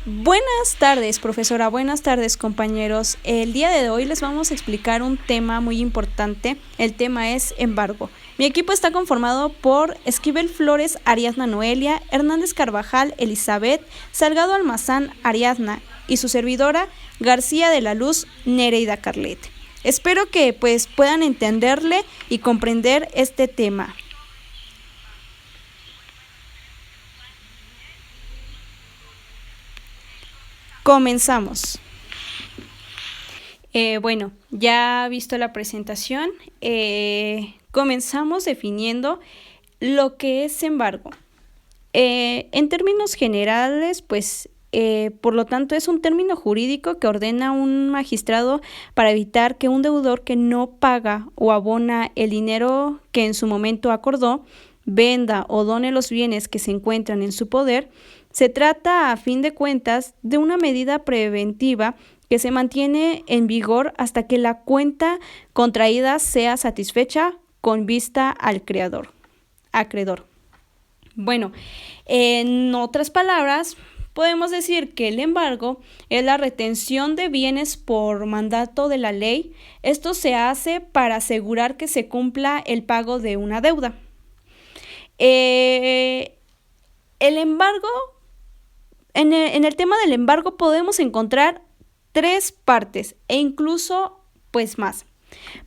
Buenas tardes, profesora. Buenas tardes, compañeros. El día de hoy les vamos a explicar un tema muy importante. El tema es embargo. Mi equipo está conformado por Esquivel Flores, Ariadna Noelia, Hernández Carvajal, Elizabeth, Salgado Almazán, Ariadna y su servidora García de la Luz, Nereida Carlet. Espero que puedan entenderle y comprender este tema. Comenzamos. Bueno, ya visto la presentación, comenzamos definiendo lo que es embargo. En términos generales, por lo tanto, es un término jurídico que ordena un magistrado para evitar que un deudor que no paga o abona el dinero que en su momento acordó, venda o done los bienes que se encuentran en su poder. Se trata, a fin de cuentas, de una medida preventiva que se mantiene en vigor hasta que la cuenta contraída sea satisfecha con vista al acreedor. Bueno, en otras palabras, podemos decir que el embargo es la retención de bienes por mandato de la ley. Esto se hace para asegurar que se cumpla el pago de una deuda. El embargo, en el tema del embargo podemos encontrar tres partes e incluso más.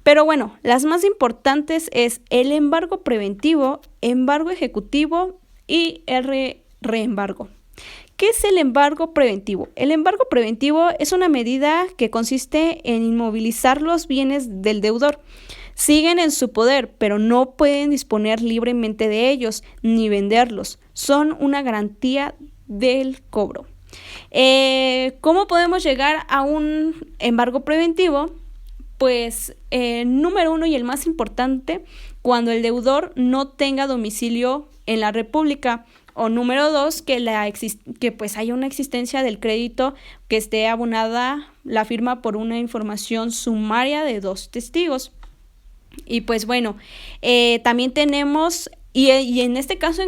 Pero bueno, las más importantes es el embargo preventivo, embargo ejecutivo y el reembargo. ¿Qué es el embargo preventivo? El embargo preventivo es una medida que consiste en inmovilizar los bienes del deudor. Siguen en su poder, pero no pueden disponer libremente de ellos ni venderlos. Son una garantía del cobro. ¿Cómo podemos llegar a un embargo preventivo? Número uno y el más importante, cuando el deudor no tenga domicilio en la República. O número dos, que haya una existencia del crédito que esté abonada la firma por una información sumaria de dos testigos. Y también tenemos, y en este caso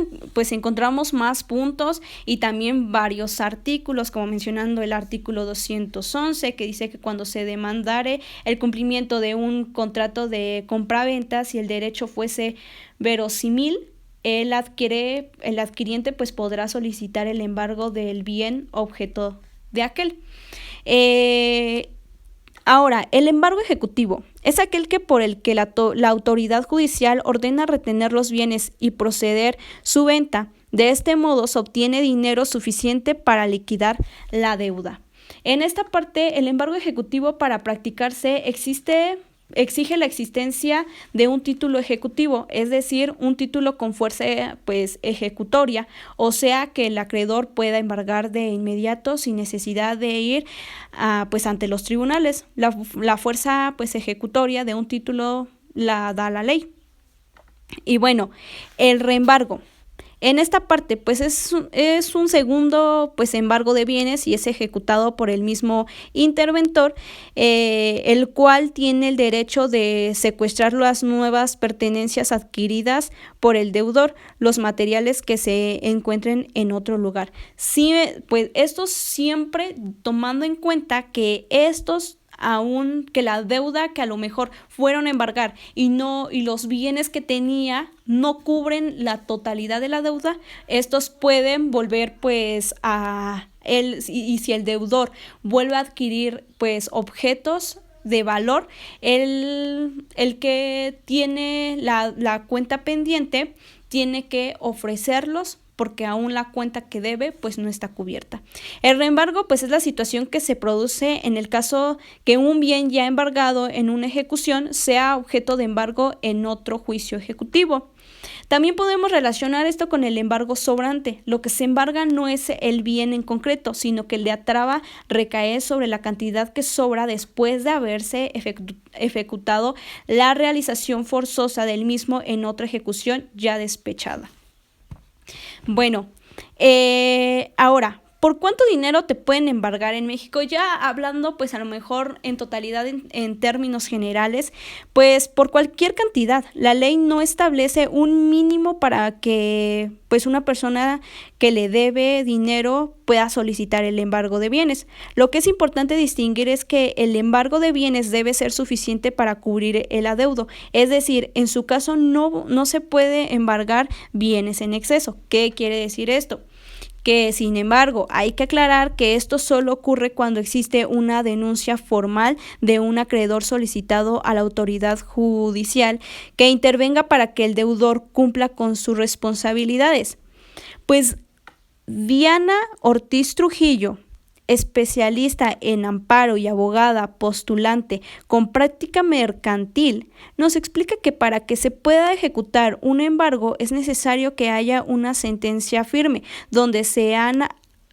encontramos más puntos y también varios artículos, como mencionando el artículo 211, que dice que cuando se demandare el cumplimiento de un contrato de compraventa, si el derecho fuese verosímil, el adquiriente podrá solicitar el embargo del bien objeto de aquel. Ahora, el embargo ejecutivo es aquel por el que la autoridad judicial ordena retener los bienes y proceder su venta. De este modo se obtiene dinero suficiente para liquidar la deuda. En esta parte, el embargo ejecutivo, para practicarse, exige la existencia de un título ejecutivo, es decir, un título con fuerza ejecutoria, o sea que el acreedor pueda embargar de inmediato sin necesidad de ir ante los tribunales. La fuerza ejecutoria de un título la da la ley. Y bueno, el reembargo. En esta parte, es un segundo embargo de bienes y es ejecutado por el mismo interventor, el cual tiene el derecho de secuestrar las nuevas pertenencias adquiridas por el deudor, los materiales que se encuentren en otro lugar. Sí, esto siempre tomando en cuenta que que la deuda que a lo mejor fueron a embargar y los bienes que tenía no cubren la totalidad de la deuda, estos pueden volver a él, y si el deudor vuelve a adquirir objetos de valor, el que tiene la cuenta pendiente tiene que ofrecerlos, porque aún la cuenta que debe no está cubierta. El reembargo es la situación que se produce en el caso que un bien ya embargado en una ejecución sea objeto de embargo en otro juicio ejecutivo. También podemos relacionar esto con el embargo sobrante. Lo que se embarga no es el bien en concreto, sino que la traba recae sobre la cantidad que sobra después de haberse ejecutado la realización forzosa del mismo en otra ejecución ya despechada. Bueno, ahora, ¿Por cuánto dinero te pueden embargar en México? Ya hablando pues a lo mejor en totalidad en términos generales, pues por cualquier cantidad. La ley no establece un mínimo para que pues una persona que le debe dinero pueda solicitar el embargo de bienes. Lo que es importante distinguir es que el embargo de bienes debe ser suficiente para cubrir el adeudo. Es decir, en su caso no se puede embargar bienes en exceso. ¿Qué quiere decir esto? Que, sin embargo, hay que aclarar que esto solo ocurre cuando existe una denuncia formal de un acreedor solicitado a la autoridad judicial que intervenga para que el deudor cumpla con sus responsabilidades. Pues Diana Ortiz Trujillo, especialista en amparo y abogada postulante con práctica mercantil, nos explica que para que se pueda ejecutar un embargo es necesario que haya una sentencia firme donde se han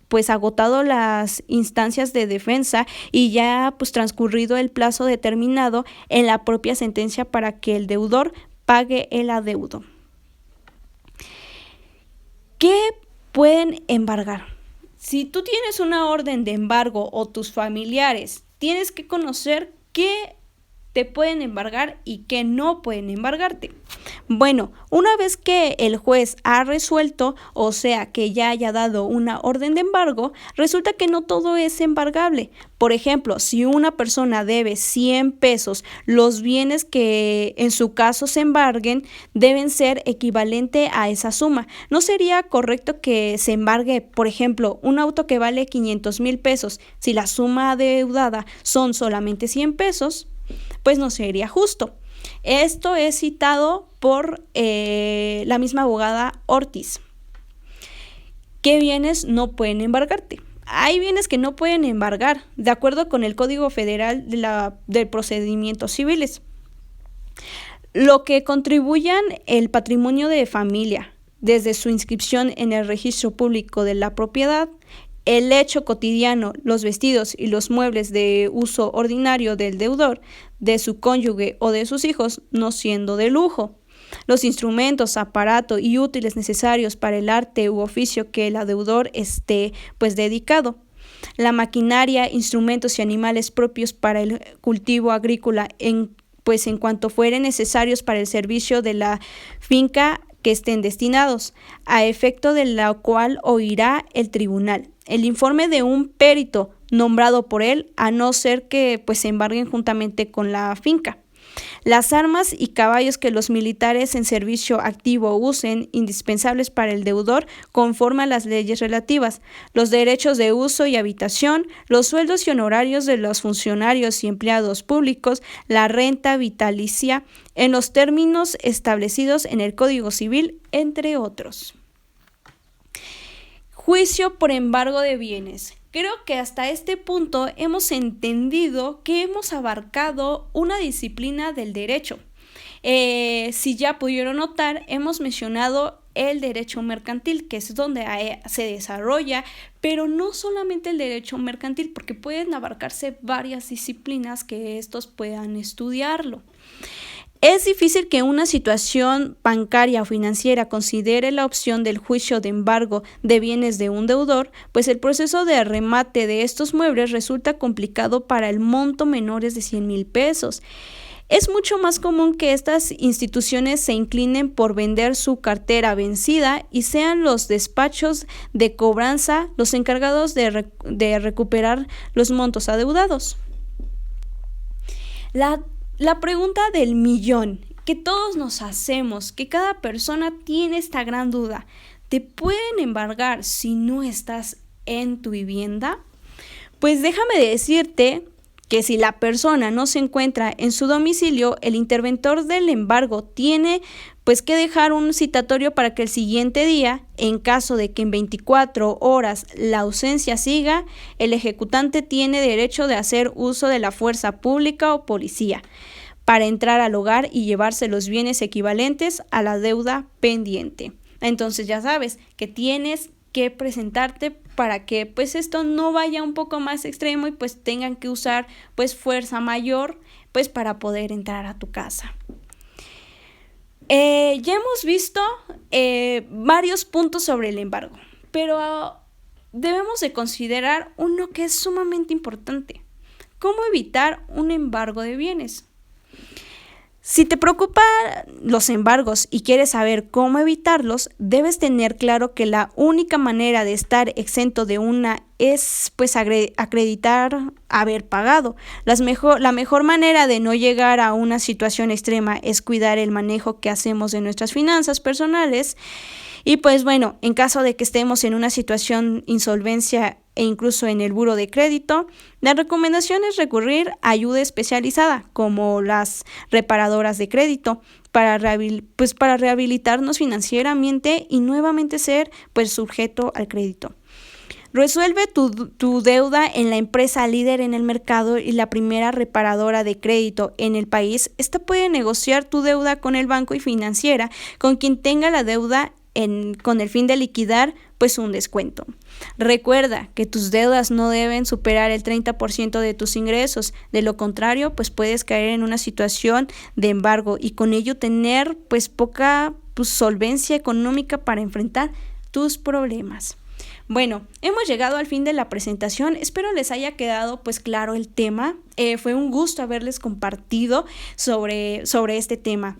pues agotado las instancias de defensa y ya pues transcurrido el plazo determinado en la propia sentencia para que el deudor pague el adeudo. ¿Qué pueden embargar? Si tú tienes una orden de embargo o tus familiares, tienes que conocer qué te pueden embargar y qué no pueden embargarte. Bueno, una vez que el juez ha resuelto, o sea, que ya haya dado una orden de embargo, resulta que no todo es embargable. Por ejemplo, si una persona debe 100 pesos, los bienes que en su caso se embarguen deben ser equivalente a esa suma. No sería correcto que se embargue, por ejemplo, un auto que vale 500,000 pesos. Si la suma adeudada son solamente 100 pesos, pues no sería justo. Esto es citado por la misma abogada Ortiz. ¿Qué bienes no pueden embargarte? Hay bienes que no pueden embargar, de acuerdo con el Código Federal de Procedimientos Civiles. Lo que contribuyan el patrimonio de familia, desde su inscripción en el registro público de la propiedad, el hecho cotidiano, los vestidos y los muebles de uso ordinario del deudor, de su cónyuge o de sus hijos, no siendo de lujo. Los instrumentos, aparato y útiles necesarios para el arte u oficio que el deudor esté pues dedicado. La maquinaria, instrumentos y animales propios para el cultivo agrícola en cuanto fueren necesarios para el servicio de la finca que estén destinados, a efecto de la cual oirá el tribunal el informe de un perito nombrado por él, a no ser que se embarguen juntamente con la finca. Las armas y caballos que los militares en servicio activo usen, indispensables para el deudor, conforme a las leyes relativas, los derechos de uso y habitación, los sueldos y honorarios de los funcionarios y empleados públicos, la renta vitalicia, en los términos establecidos en el Código Civil, entre otros. Juicio por embargo de bienes. Creo que hasta este punto hemos entendido que hemos abarcado una disciplina del derecho. Si ya pudieron notar, hemos mencionado el derecho mercantil, que es donde se desarrolla, pero no solamente el derecho mercantil, porque pueden abarcarse varias disciplinas que estos puedan estudiarlo. Es difícil que una situación bancaria o financiera considere la opción del juicio de embargo de bienes de un deudor, pues el proceso de remate de estos muebles resulta complicado para el monto menores de 100,000 pesos. Es mucho más común que estas instituciones se inclinen por vender su cartera vencida y sean los despachos de cobranza los encargados de recuperar los montos adeudados. La pregunta del millón que todos nos hacemos, que cada persona tiene esta gran duda: ¿te pueden embargar si no estás en tu vivienda? Pues déjame decirte que si la persona no se encuentra en su domicilio, el interventor del embargo tiene que dejar un citatorio para que el siguiente día, en caso de que en 24 horas la ausencia siga, el ejecutante tiene derecho de hacer uso de la fuerza pública o policía para entrar al hogar y llevarse los bienes equivalentes a la deuda pendiente. Entonces ya sabes que tienes que presentarte para que esto no vaya un poco más extremo y tengan que usar fuerza mayor para poder entrar a tu casa. Ya hemos visto varios puntos sobre el embargo, pero debemos de considerar uno que es sumamente importante: ¿cómo evitar un embargo de bienes? Si te preocupan los embargos y quieres saber cómo evitarlos, debes tener claro que la única manera de estar exento de una es pues acreditar haber pagado. La mejor manera de no llegar a una situación extrema es cuidar el manejo que hacemos de nuestras finanzas personales. Y pues bueno, en caso de que estemos en una situación insolvencia e incluso en el buro de crédito, la recomendación es recurrir a ayuda especializada como las reparadoras de crédito para rehabilitarnos financieramente y nuevamente ser pues sujeto al crédito. Resuelve tu deuda en la empresa líder en el mercado y la primera reparadora de crédito en el país. Esta puede negociar tu deuda con el banco y financiera con quien tenga la deuda con el fin de liquidar pues un descuento. Recuerda que tus deudas no deben superar el 30% de tus ingresos, de lo contrario pues puedes caer en una situación de embargo y con ello tener pues poca solvencia económica para enfrentar tus problemas. Bueno, hemos llegado al fin de la presentación, espero les haya quedado pues claro el tema. Fue un gusto haberles compartido sobre este tema.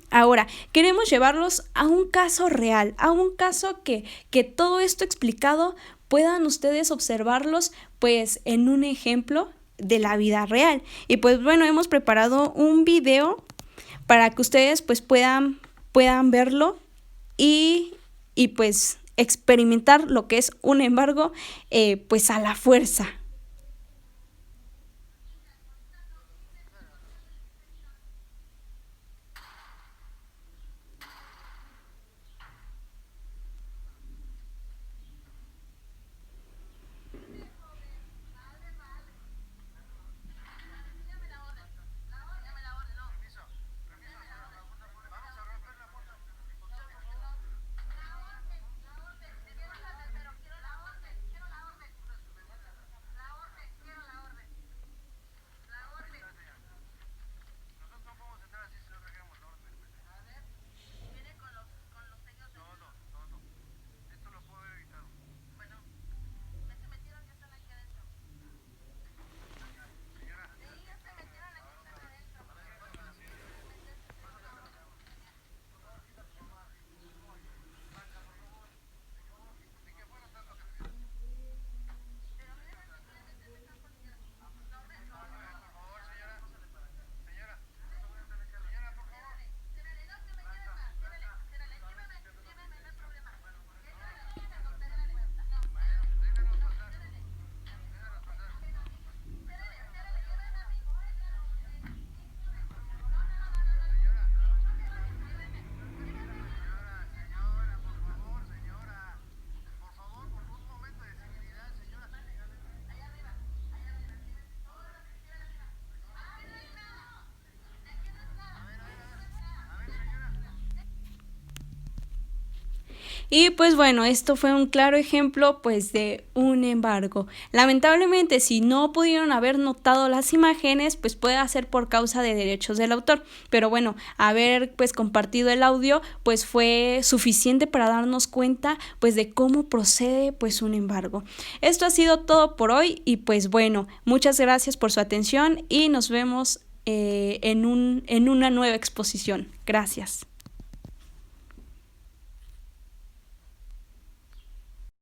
Ahora, queremos llevarlos a un caso real, a un caso que todo esto explicado puedan ustedes observarlos pues en un ejemplo de la vida real. Y pues bueno, hemos preparado un video para que ustedes pues puedan verlo y pues experimentar lo que es un embargo pues a la fuerza. Y pues bueno, esto fue un claro ejemplo pues de un embargo. Lamentablemente, si no pudieron haber notado las imágenes, pues puede ser por causa de derechos del autor. Pero bueno, haber pues compartido el audio pues fue suficiente para darnos cuenta pues de cómo procede pues un embargo. Esto ha sido todo por hoy y pues bueno, muchas gracias por su atención y nos vemos en una nueva exposición. Gracias.